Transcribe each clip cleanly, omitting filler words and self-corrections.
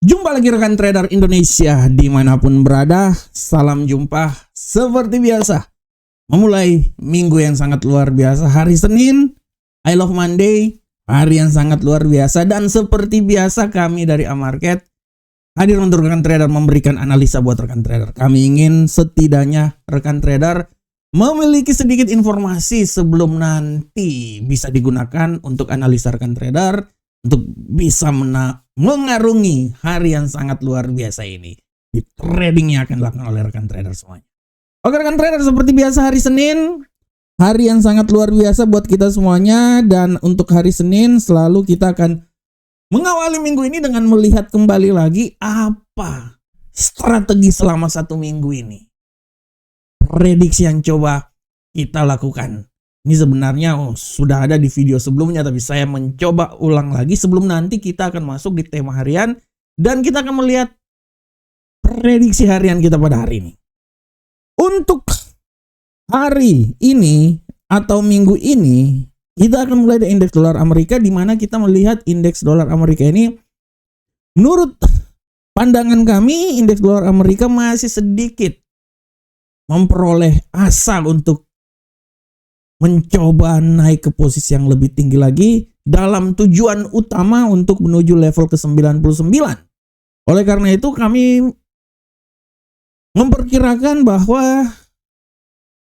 Jumpa lagi rekan trader Indonesia dimanapun berada. Salam jumpa seperti biasa. Memulai minggu yang sangat luar biasa, hari Senin, I love Monday, hari yang sangat luar biasa. Dan seperti biasa kami dari Amarket hadir untuk rekan trader memberikan analisa buat rekan trader. Kami ingin setidaknya rekan trader memiliki sedikit informasi sebelum nanti bisa digunakan untuk analisa rekan trader, untuk bisa mengarungi hari yang sangat luar biasa ini di trading yang akan dilakukan oleh rekan trader semuanya. Oke rekan trader, seperti biasa hari Senin, hari yang sangat luar biasa buat kita semuanya. Dan untuk hari Senin selalu kita akan mengawali minggu ini dengan melihat kembali lagi apa strategi selama satu minggu ini, prediksi yang coba kita lakukan. Ini sebenarnya sudah ada di video sebelumnya, tapi saya mencoba ulang lagi sebelum nanti kita akan masuk di tema harian dan kita akan melihat prediksi harian kita pada hari ini. Untuk hari ini atau minggu ini kita akan mulai dari indeks dolar Amerika, di mana kita melihat indeks dolar Amerika ini menurut pandangan kami indeks dolar Amerika masih sedikit memperoleh asa untuk mencoba naik ke posisi yang lebih tinggi lagi dalam tujuan utama untuk menuju level ke-99. Oleh karena itu kami memperkirakan bahwa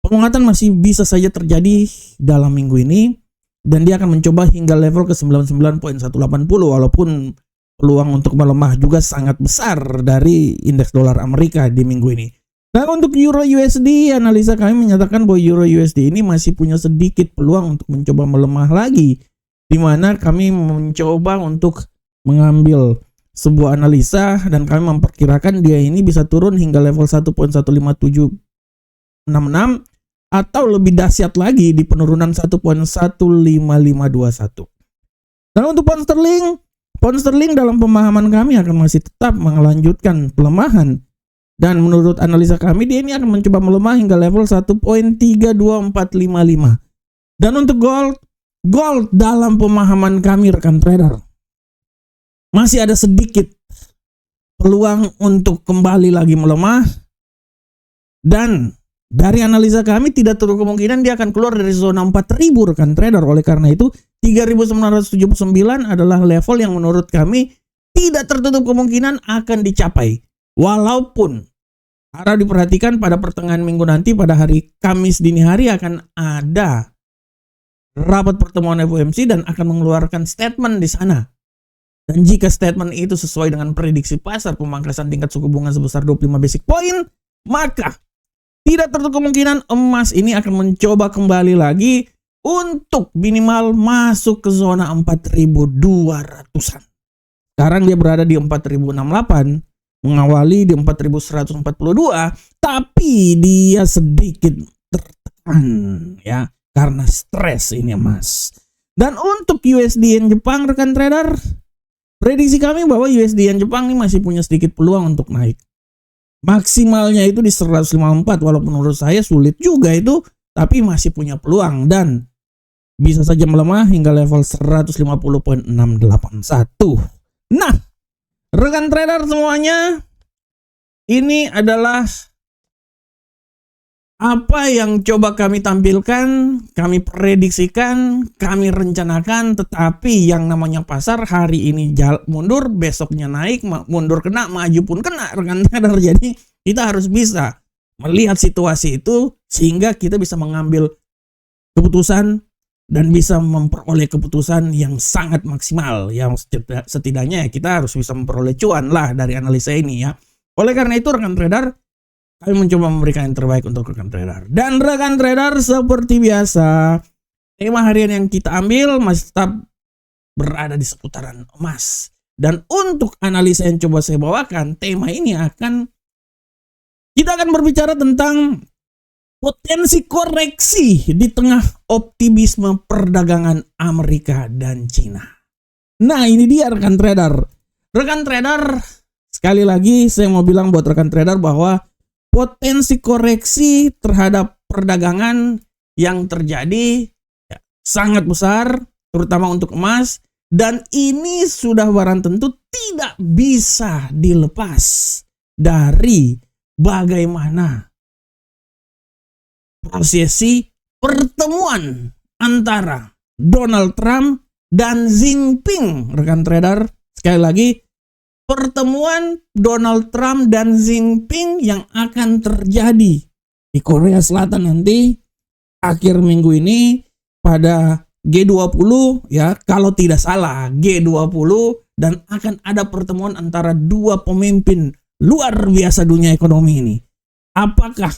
penguatan masih bisa saja terjadi dalam minggu ini dan dia akan mencoba hingga level ke-99.180 walaupun peluang untuk melemah juga sangat besar dari indeks dolar Amerika di minggu ini. Nah, untuk Euro USD, analisa kami menyatakan bahwa Euro USD ini masih punya sedikit peluang untuk mencoba melemah lagi, di mana kami mencoba untuk mengambil sebuah analisa dan kami memperkirakan dia ini bisa turun hingga level 1.15766 atau lebih dahsyat lagi di penurunan 1.15521. Dan untuk pound sterling dalam pemahaman kami akan masih tetap melanjutkan pelemahan. Dan menurut analisa kami dia ini akan mencoba melemah hingga level 1.32455. Dan untuk gold dalam pemahaman kami rekan trader masih ada sedikit peluang untuk kembali lagi melemah. Dan dari analisa kami tidak terlalu kemungkinan dia akan keluar dari zona 4000 rekan trader. Oleh karena itu 3979 adalah level yang menurut kami tidak tertutup kemungkinan akan dicapai. Walaupun harap diperhatikan pada pertengahan minggu nanti pada hari Kamis dini hari akan ada rapat pertemuan FOMC dan akan mengeluarkan statement di sana. Dan jika statement itu sesuai dengan prediksi pasar pemangkasan tingkat suku bunga sebesar 25 basic point, maka tidak tertutup kemungkinan emas ini akan mencoba kembali lagi untuk minimal masuk ke zona 4200-an. Sekarang dia berada di 4068. Mengawali di 4142, tapi dia sedikit tertekan ya karena stres ini emas. Dan untuk USD Yen Jepang rekan trader, prediksi kami bahwa USD Yen Jepang ini masih punya sedikit peluang untuk naik. Maksimalnya itu di 154, walaupun menurut saya sulit juga itu, tapi masih punya peluang dan bisa saja melemah hingga level 150.681. Nah, rekan trader semuanya, ini adalah apa yang coba kami tampilkan, kami prediksikan, kami rencanakan, tetapi yang namanya pasar hari ini mundur, besoknya naik, mundur kena, maju pun kena rekan trader. Jadi kita harus bisa melihat situasi itu sehingga kita bisa mengambil keputusan dan bisa memperoleh keputusan yang sangat maksimal. Yang setidaknya kita harus bisa memperoleh cuan lah dari analisa ini ya. Oleh karena itu rekan trader, kami mencoba memberikan yang terbaik untuk rekan trader. Dan rekan trader seperti biasa, tema harian yang kita ambil masih tetap berada di seputaran emas. Dan untuk analisa yang coba saya bawakan, tema ini kita akan berbicara tentang potensi koreksi di tengah optimisme perdagangan Amerika dan Cina. Nah, ini dia rekan trader. Rekan trader, sekali lagi saya mau bilang buat rekan trader bahwa potensi koreksi terhadap perdagangan yang terjadi sangat besar, terutama untuk emas. Dan ini sudah barang tentu tidak bisa dilepas dari bagaimana prosesi pertemuan antara Donald Trump dan Xi Jinping, rekan trader. Sekali lagi, pertemuan Donald Trump dan Xi Jinping yang akan terjadi di Korea Selatan nanti akhir minggu ini pada G20 ya, kalau tidak salah G20, dan akan ada pertemuan antara dua pemimpin luar biasa dunia ekonomi ini. Apakah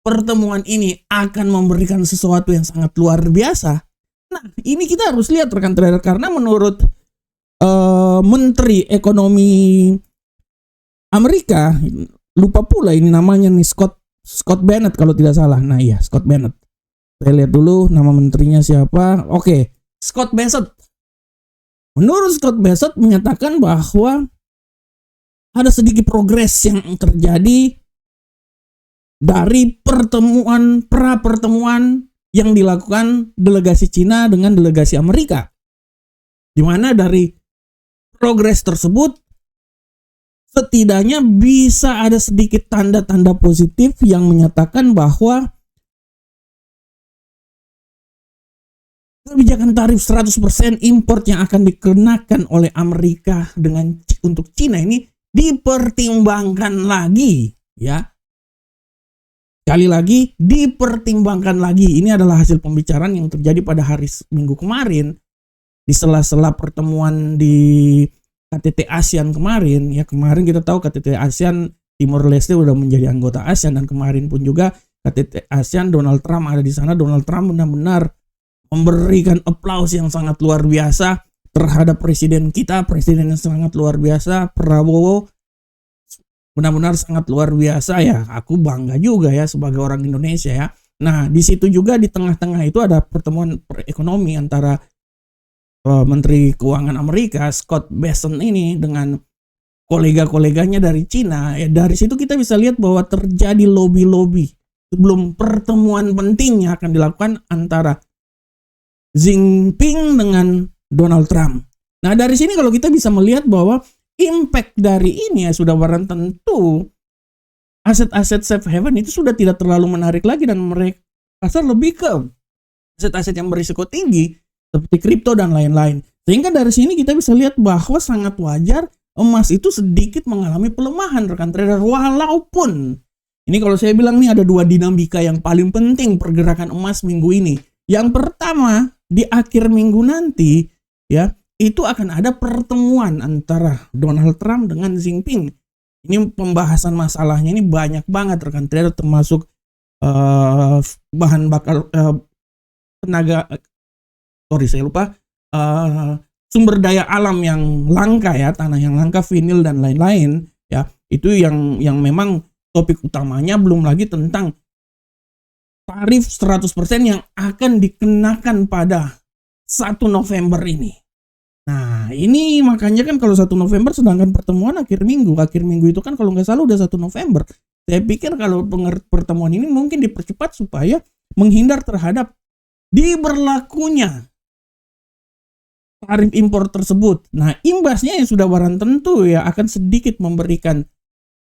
pertemuan ini akan memberikan sesuatu yang sangat luar biasa? Nah, ini kita harus lihat rekan trader, karena menurut Menteri Ekonomi Amerika, lupa pula ini namanya nih, Scott Bennett kalau tidak salah. Nah iya, Scott Bennett. Saya lihat dulu nama menterinya siapa. Oke, Scott Bessent. Menurut Scott Bessent menyatakan bahwa ada sedikit progres yang terjadi dari pertemuan yang dilakukan delegasi Cina dengan delegasi Amerika. Di mana dari progres tersebut setidaknya bisa ada sedikit tanda-tanda positif yang menyatakan bahwa kebijakan tarif 100% import yang akan dikenakan oleh Amerika untuk Cina ini dipertimbangkan lagi, ya. Sekali lagi, dipertimbangkan lagi. Ini adalah hasil pembicaraan yang terjadi pada hari Minggu kemarin di sela-sela pertemuan di KTT ASEAN kemarin. Ya, kemarin kita tahu KTT ASEAN Timor Leste udah menjadi anggota ASEAN, dan kemarin pun juga KTT ASEAN Donald Trump ada di sana. Donald Trump benar-benar memberikan aplaus yang sangat luar biasa terhadap presiden kita, presiden yang sangat luar biasa, Prabowo. Benar-benar sangat luar biasa ya. Aku bangga juga ya sebagai orang Indonesia ya. Nah, di situ juga di tengah-tengah itu ada pertemuan ekonomi antara Menteri Keuangan Amerika Scott Bessent ini dengan kolega-koleganya dari Cina. Ya, dari situ kita bisa lihat bahwa terjadi lobby-lobby sebelum pertemuan penting yang akan dilakukan antara Xi Jinping dengan Donald Trump. Nah, dari sini kalau kita bisa melihat bahwa impact dari ini ya sudah barang tentu aset-aset safe haven itu sudah tidak terlalu menarik lagi, dan mereka pasar lebih ke aset-aset yang berisiko tinggi seperti kripto dan lain-lain. Sehingga dari sini kita bisa lihat bahwa sangat wajar emas itu sedikit mengalami pelemahan rekan trader, walaupun ini kalau saya bilang nih ada dua dinamika yang paling penting pergerakan emas minggu ini. Yang pertama, di akhir minggu nanti ya, itu akan ada pertemuan antara Donald Trump dengan Xi Jinping. Ini pembahasan masalahnya ini banyak banget rekan trader, termasuk bahan bakar sumber daya alam yang langka ya, tanah yang langka, vinil dan lain-lain ya. Itu yang memang topik utamanya, belum lagi tentang tarif 100% yang akan dikenakan pada 1 November ini. Nah, ini makanya kan kalau 1 November sedangkan pertemuan akhir minggu itu kan kalau nggak salah udah 1 November. Saya pikir kalau pertemuan ini mungkin dipercepat supaya menghindar terhadap diberlakunya tarif impor tersebut. Nah, imbasnya yang sudah barang tentu ya akan sedikit memberikan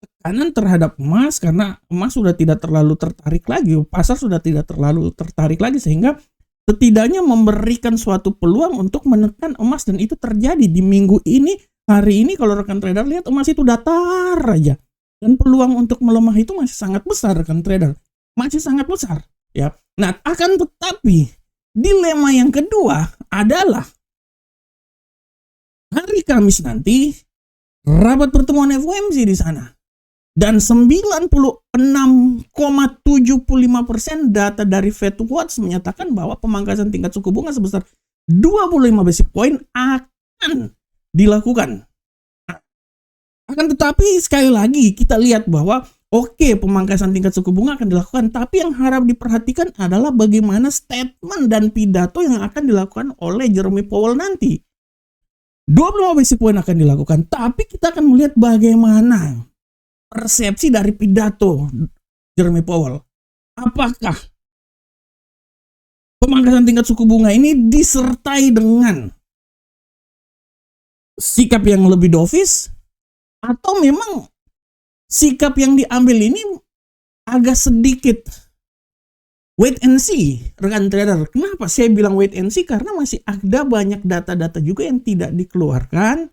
tekanan terhadap emas, karena emas sudah tidak terlalu tertarik lagi, pasar sudah tidak terlalu tertarik lagi, sehingga setidaknya memberikan suatu peluang untuk menekan emas, dan itu terjadi di minggu ini. Hari ini kalau rekan trader lihat emas itu datar aja, dan peluang untuk melemah itu masih sangat besar rekan trader, masih sangat besar ya. Nah, akan tetapi dilema yang kedua adalah hari Kamis nanti rapat pertemuan FOMC di sana. Dan 96,75% data dari FedWatch menyatakan bahwa pemangkasan tingkat suku bunga sebesar 25 basis point akan dilakukan. Akan tetapi sekali lagi kita lihat bahwa oke, pemangkasan tingkat suku bunga akan dilakukan, tapi yang harap diperhatikan adalah bagaimana statement dan pidato yang akan dilakukan oleh Jerome Powell nanti. 25 basis point akan dilakukan, tapi kita akan melihat bagaimana persepsi dari pidato Jerome Powell. Apakah pemangkasan tingkat suku bunga ini disertai dengan sikap yang lebih dovish, atau memang sikap yang diambil ini agak sedikit wait and see, rekan trader. Kenapa saya bilang wait and see? Karena masih ada banyak data-data juga yang tidak dikeluarkan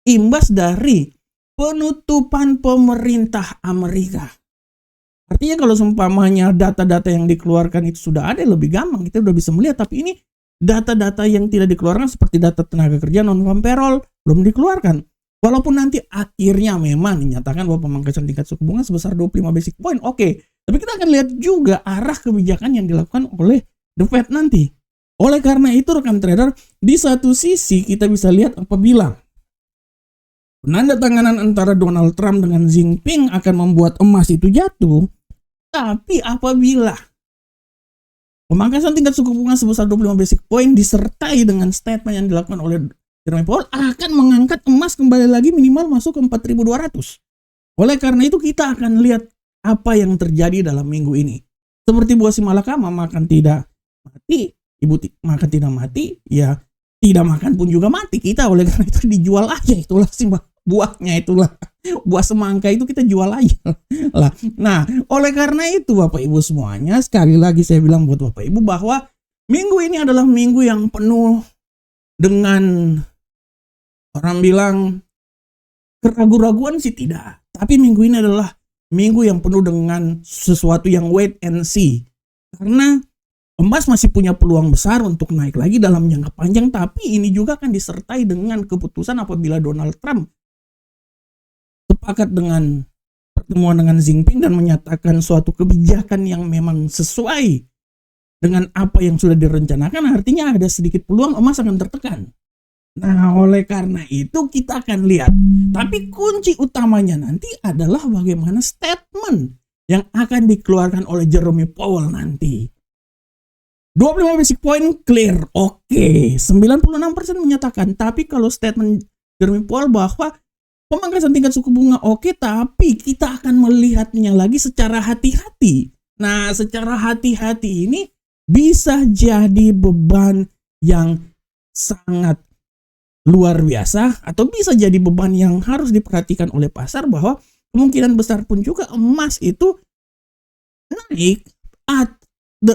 imbas dari penutupan pemerintah Amerika. Artinya kalau seumpamanya data-data yang dikeluarkan itu sudah ada, lebih gampang, kita udah bisa melihat. Tapi ini data-data yang tidak dikeluarkan seperti data tenaga kerja non-farm payroll belum dikeluarkan. Walaupun nanti akhirnya memang dinyatakan bahwa pemangkasan tingkat suku bunga sebesar 25 basic point, oke. Tapi kita akan lihat juga arah kebijakan yang dilakukan oleh The Fed nanti. Oleh karena itu rekan trader, di satu sisi kita bisa lihat apabila penandatanganan antara Donald Trump dengan Xi Jinping akan membuat emas itu jatuh. Tapi apabila pemangkasan tingkat suku bunga sebesar 25 basic point disertai dengan statement yang dilakukan oleh Jerome Powell akan mengangkat emas kembali lagi minimal masuk ke 4.200. Oleh karena itu kita akan lihat apa yang terjadi dalam minggu ini. Seperti buah si malakama, makan tidak mati, ibu makan tidak mati, ya tidak makan pun juga mati kita. Oleh karena itu dijual aja, itulah sih buahnya, itulah buah semangka itu kita jual aja lah. Nah, oleh karena itu Bapak Ibu semuanya, sekali lagi saya bilang buat Bapak Ibu bahwa minggu ini adalah minggu yang penuh dengan, orang bilang keraguan-raguan sih tidak, tapi minggu ini adalah minggu yang penuh dengan sesuatu yang wait and see. Karena emas masih punya peluang besar untuk naik lagi dalam jangka panjang, tapi ini juga akan disertai dengan keputusan apabila Donald Trump sepakat dengan pertemuan dengan Xi Jinping dan menyatakan suatu kebijakan yang memang sesuai dengan apa yang sudah direncanakan, artinya ada sedikit peluang emas akan tertekan. Nah, oleh karena itu kita akan lihat. Tapi kunci utamanya nanti adalah bagaimana statement yang akan dikeluarkan oleh Jerome Powell nanti. 25 basic point clear, oke. 96% menyatakan. Tapi kalau statement Jerome Powell bahwa pemangkasan tingkat suku bunga oke, tapi kita akan melihatnya lagi secara hati-hati. Nah, secara hati-hati ini bisa jadi beban yang sangat luar biasa, atau bisa jadi beban yang harus diperhatikan oleh pasar, bahwa kemungkinan besar pun juga emas itu naik,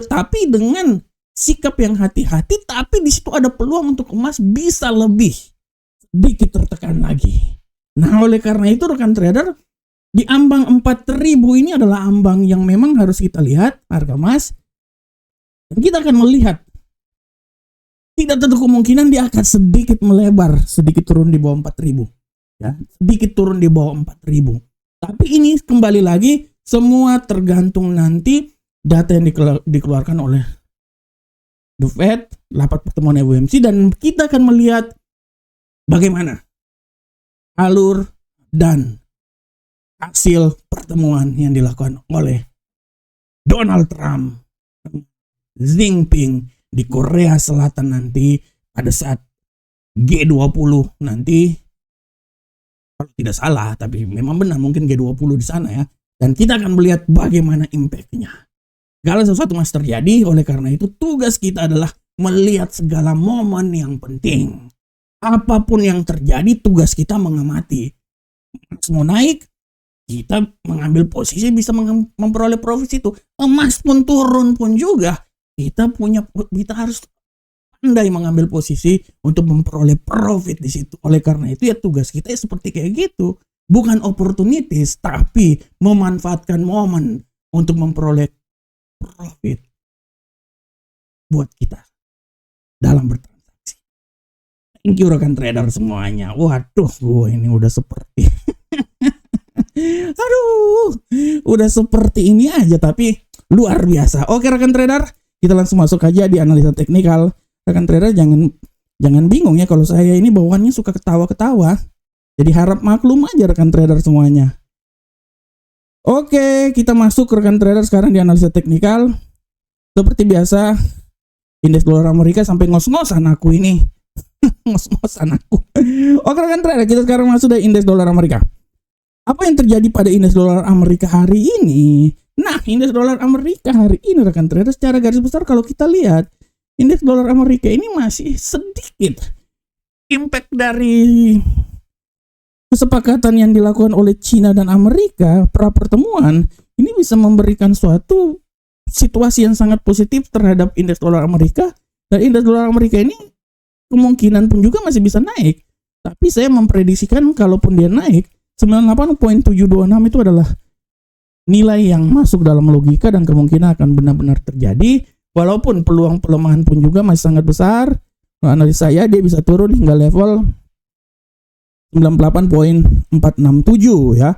tapi dengan sikap yang hati-hati. Tapi di situ ada peluang untuk emas bisa lebih sedikit tertekan lagi. Nah, oleh karena itu rekan trader, di ambang 4.000 ini adalah ambang yang memang harus kita lihat harga emas, dan kita akan melihat tidak tentu kemungkinan dia akan sedikit melebar, sedikit turun di bawah 4.000, ya, sedikit turun di bawah 4.000. Tapi ini kembali lagi semua tergantung nanti data yang dikeluarkan oleh The Fed, rapat pertemuan FOMC, dan kita akan melihat bagaimana alur dan hasil pertemuan yang dilakukan oleh Donald Trump, Xi Jinping di Korea Selatan nanti pada saat G20 nanti, kalau tidak salah, tapi memang benar mungkin G20 di sana ya. Dan kita akan melihat bagaimana impact-nya. Segala sesuatu masih terjadi, oleh karena itu tugas kita adalah melihat segala momen yang penting. Apapun yang terjadi, tugas kita mengamati. Mau naik, kita mengambil posisi bisa memperoleh profit itu. Emas pun turun pun juga, kita harus pandai mengambil posisi untuk memperoleh profit di situ. Oleh karena itu ya tugas kita seperti kayak gitu, bukan opportunities, tapi memanfaatkan momen untuk memperoleh profit buat kita dalam bertransaksi. Thank you rekan trader semuanya. Waduh, gue ini udah seperti udah seperti ini aja, tapi luar biasa. Oke rekan trader, kita langsung masuk aja di analisa teknikal. Rekan trader jangan bingung ya kalau saya ini bawaannya suka ketawa-ketawa. Jadi harap maklum aja rekan trader semuanya. Oke, kita masuk rekan trader sekarang di analisa teknikal. Seperti biasa, indeks dolar Amerika sampai ngos-ngosan aku ini. Ngos-ngosan aku. Oke rekan trader, kita sekarang masuk di indeks dolar Amerika. Apa yang terjadi pada indeks dolar Amerika hari ini? Nah, indeks dolar Amerika hari ini rekan trader secara garis besar kalau kita lihat, indeks dolar Amerika ini masih sedikit impact dari kesepakatan yang dilakukan oleh China dan Amerika pra pertemuan ini bisa memberikan suatu situasi yang sangat positif terhadap indeks dolar Amerika, dan indeks dolar Amerika ini kemungkinan pun juga masih bisa naik. Tapi saya memprediksikan kalaupun dia naik 98.726 itu adalah nilai yang masuk dalam logika dan kemungkinan akan benar-benar terjadi, walaupun peluang pelemahan pun juga masih sangat besar. Nah, analisa saya dia bisa turun hingga level 98.467 ya.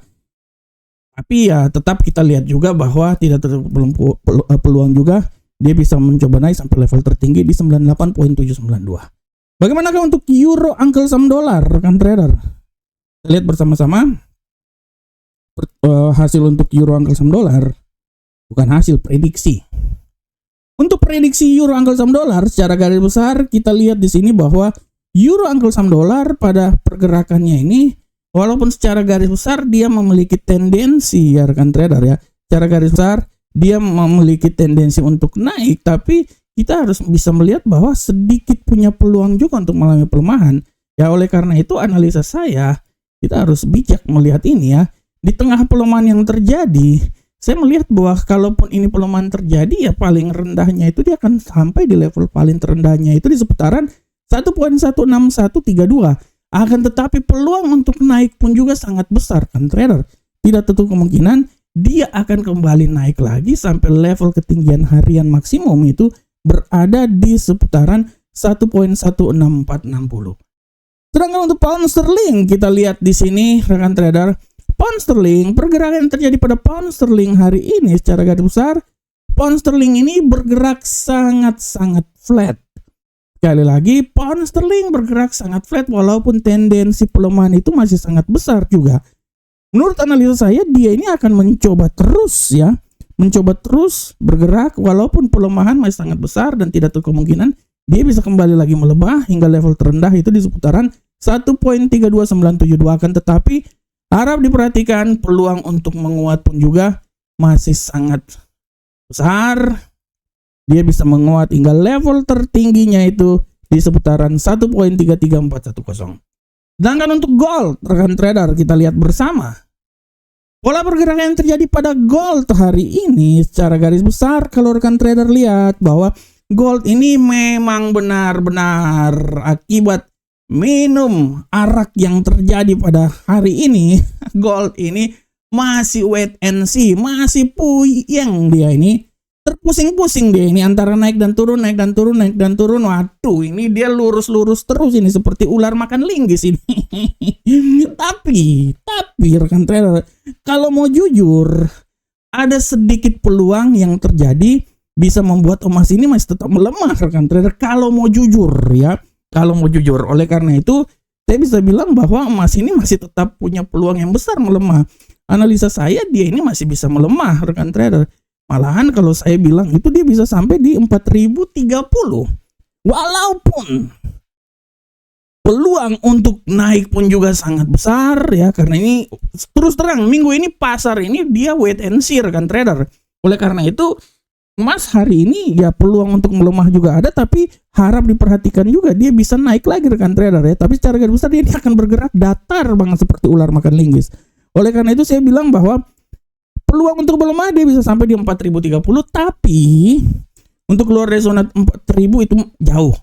Tapi ya tetap kita lihat juga bahwa tidak tertutup peluang juga dia bisa mencoba naik sampai level tertinggi di 98.792. Bagaimanakah untuk euro uncle sum dolar, rekan trader? Kita lihat bersama-sama hasil untuk euro uncle sum dolar, bukan hasil, prediksi. Untuk prediksi euro uncle sum dolar secara garis besar kita lihat di sini bahwa euro uncle sum dolar pada pergerakannya ini walaupun secara garis besar dia memiliki tendensi ya rekan trader ya. Secara garis besar dia memiliki tendensi untuk naik, tapi kita harus bisa melihat bahwa sedikit punya peluang juga untuk mengalami pelemahan. Ya oleh karena itu analisa saya kita harus bijak melihat ini ya. Di tengah pelemahan yang terjadi, saya melihat bahwa kalaupun ini pelemahan terjadi ya paling rendahnya itu dia akan sampai di level paling terendahnya itu di seputaran 1.16132. Akan tetapi peluang untuk naik pun juga sangat besar kan trader. Tidak tertutup kemungkinan dia akan kembali naik lagi sampai level ketinggian harian maksimum itu berada di seputaran 1.16460. Sedangkan untuk pound sterling kita lihat di sini rekan trader, pound sterling, pergerakan yang terjadi pada pound sterling hari ini secara garis besar, pound sterling ini bergerak sangat-sangat flat. Sekali lagi, pound sterling bergerak sangat flat walaupun tendensi pelemahan itu masih sangat besar juga. Menurut analisa saya, dia ini akan mencoba terus ya, mencoba terus bergerak walaupun pelemahan masih sangat besar dan tidak tertutup kemungkinan dia bisa kembali lagi melemah hingga level terendah itu di seputaran 1.32972. Akan tetapi harap diperhatikan peluang untuk menguat pun juga masih sangat besar. Dia bisa menguat hingga level tertingginya itu di seputaran 1.33410. Sedangkan untuk gold, rekan trader, kita lihat bersama. Pola pergerakan yang terjadi pada gold hari ini secara garis besar, kalau rekan trader lihat bahwa gold ini memang benar-benar akibat minum arak yang terjadi pada hari ini, gold ini masih wait and see, masih puyeng dia ini. Terpusing-pusing dia ini antara naik dan turun, naik dan turun, naik dan turun. Waduh, ini dia lurus-lurus terus ini seperti ular makan linggis ini. Tapi rekan trader, kalau mau jujur, ada sedikit peluang yang terjadi bisa membuat emas ini masih tetap melemah rekan trader. Kalau mau jujur ya, kalau mau jujur. Oleh karena itu, saya bisa bilang bahwa emas ini masih tetap punya peluang yang besar melemah. Analisa saya dia ini masih bisa melemah rekan trader. Malahan kalau saya bilang itu dia bisa sampai di 4030. Walaupun peluang untuk naik pun juga sangat besar ya, karena ini terus terang minggu ini pasar ini dia wait and see rekan trader. Oleh karena itu emas hari ini ya peluang untuk melemah juga ada, tapi harap diperhatikan juga dia bisa naik lagi rekan trader ya. Tapi secara garis besar dia ini akan bergerak datar banget seperti ular makan linggis. Oleh karena itu saya bilang bahwa peluang untuk melemah dia bisa sampai di 4030, tapi untuk keluar dari zona 4000 itu jauh.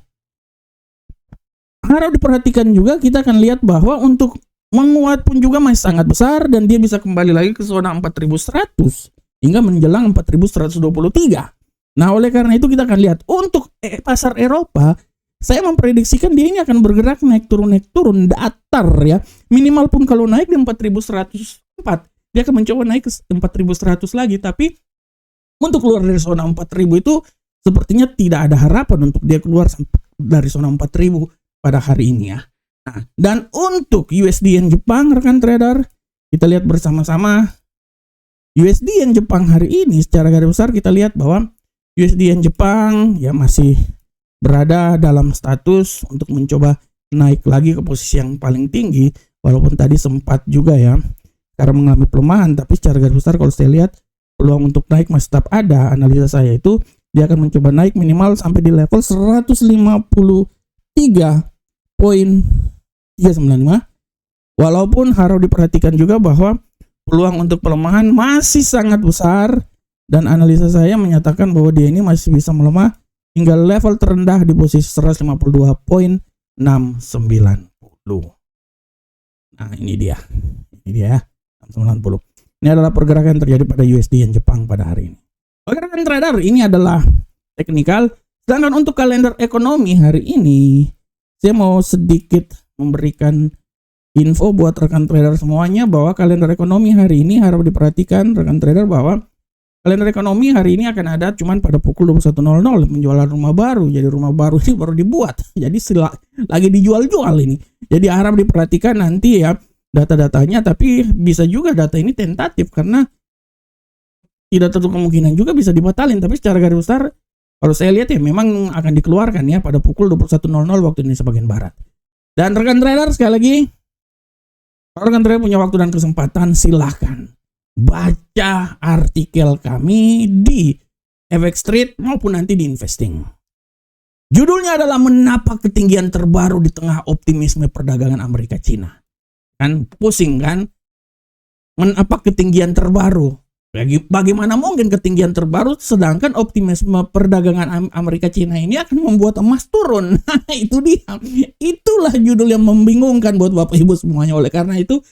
Harap diperhatikan juga, kita akan lihat bahwa untuk menguat pun juga masih sangat besar dan dia bisa kembali lagi ke zona 4100 hingga menjelang 4123. Nah, oleh karena itu kita akan lihat untuk pasar Eropa, saya memprediksikan dia ini akan bergerak naik turun datar ya. Minimal pun kalau naik di 4104 dia akan mencoba naik ke 4100 lagi, tapi untuk keluar dari zona 4000 itu sepertinya tidak ada harapan untuk dia keluar dari zona 4000 pada hari ini ya. Nah, dan untuk USD Yen Jepang rekan trader, kita lihat bersama-sama USD Yen Jepang hari ini secara garis besar kita lihat bahwa USD Yen Jepang ya masih berada dalam status untuk mencoba naik lagi ke posisi yang paling tinggi, walaupun tadi sempat juga ya karena mengalami pelemahan, tapi secara garis besar kalau saya lihat peluang untuk naik masih tetap ada. Analisa saya itu dia akan mencoba naik minimal sampai di level 153 Walaupun harus diperhatikan juga bahwa peluang untuk pelemahan masih sangat besar dan analisa saya menyatakan bahwa dia ini masih bisa melemah hingga level terendah di posisi 152.690. Nah, ini dia 690. Ini adalah pergerakan yang terjadi pada USD yen Jepang pada hari ini. Oke rekan trader, ini adalah teknikal. Sedangkan untuk kalender ekonomi hari ini, saya mau sedikit memberikan info buat rekan trader semuanya bahwa kalender ekonomi hari ini harus diperhatikan rekan trader bahwa kalender ekonomi hari ini akan ada cuman pada pukul 21.00 penjualan rumah baru. Jadi rumah baru ini baru dibuat. Jadi lagi dijual-jual ini. Jadi harap diperhatikan nanti ya data-datanya, tapi bisa juga data ini tentatif karena tidak tertutup kemungkinan juga bisa dibatalin. Tapi secara garis besar kalau saya lihat ya memang akan dikeluarkan ya pada pukul 21.00 waktu Indonesia bagian barat. Dan rekan trader sekali lagi, kalau rekan trader punya waktu dan kesempatan, silahkan baca artikel kami di FX Street maupun nanti di Investing. Judulnya adalah menapak ketinggian terbaru di tengah optimisme perdagangan Amerika Cina. Kan pusing kan? Menapak ketinggian terbaru. Bagaimana mungkin ketinggian terbaru sedangkan optimisme perdagangan Amerika Cina ini akan membuat emas turun. Itu dia. Itulah judul yang membingungkan buat Bapak Ibu semuanya. Oleh karena itu,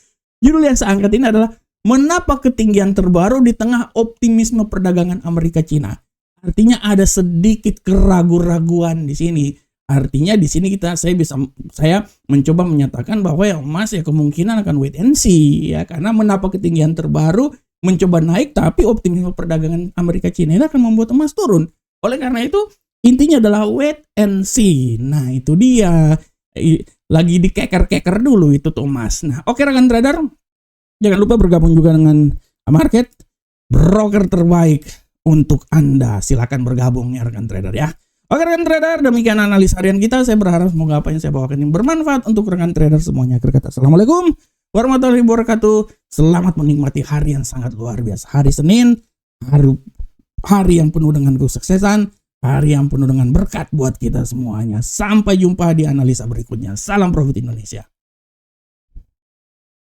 judul yang saya angkat ini adalah menapak ketinggian terbaru di tengah optimisme perdagangan Amerika Cina. Artinya ada sedikit keraguan-raguan di sini. Artinya di sini saya mencoba menyatakan bahwa ya emas ya kemungkinan akan wait and see ya, karena menapak ketinggian terbaru mencoba naik tapi optimisme perdagangan Amerika Cina ini akan membuat emas turun. Oleh karena itu intinya adalah wait and see. Nah, itu dia. Lagi dikeker-keker dulu itu tuh emas. Nah, oke rekan trader, jangan lupa bergabung juga dengan Market, broker terbaik untuk Anda. Silakan bergabung ya rekan trader ya. Oke rekan trader, demikian analisa harian kita. Saya berharap semoga apa yang saya bawakan ini bermanfaat untuk rekan trader semuanya. Akhir kata, assalamualaikum warahmatullahi wabarakatuh. Selamat menikmati hari yang sangat luar biasa. Hari Senin, hari yang penuh dengan kesuksesan, hari yang penuh dengan berkat buat kita semuanya. Sampai jumpa di analisa berikutnya. Salam profit Indonesia.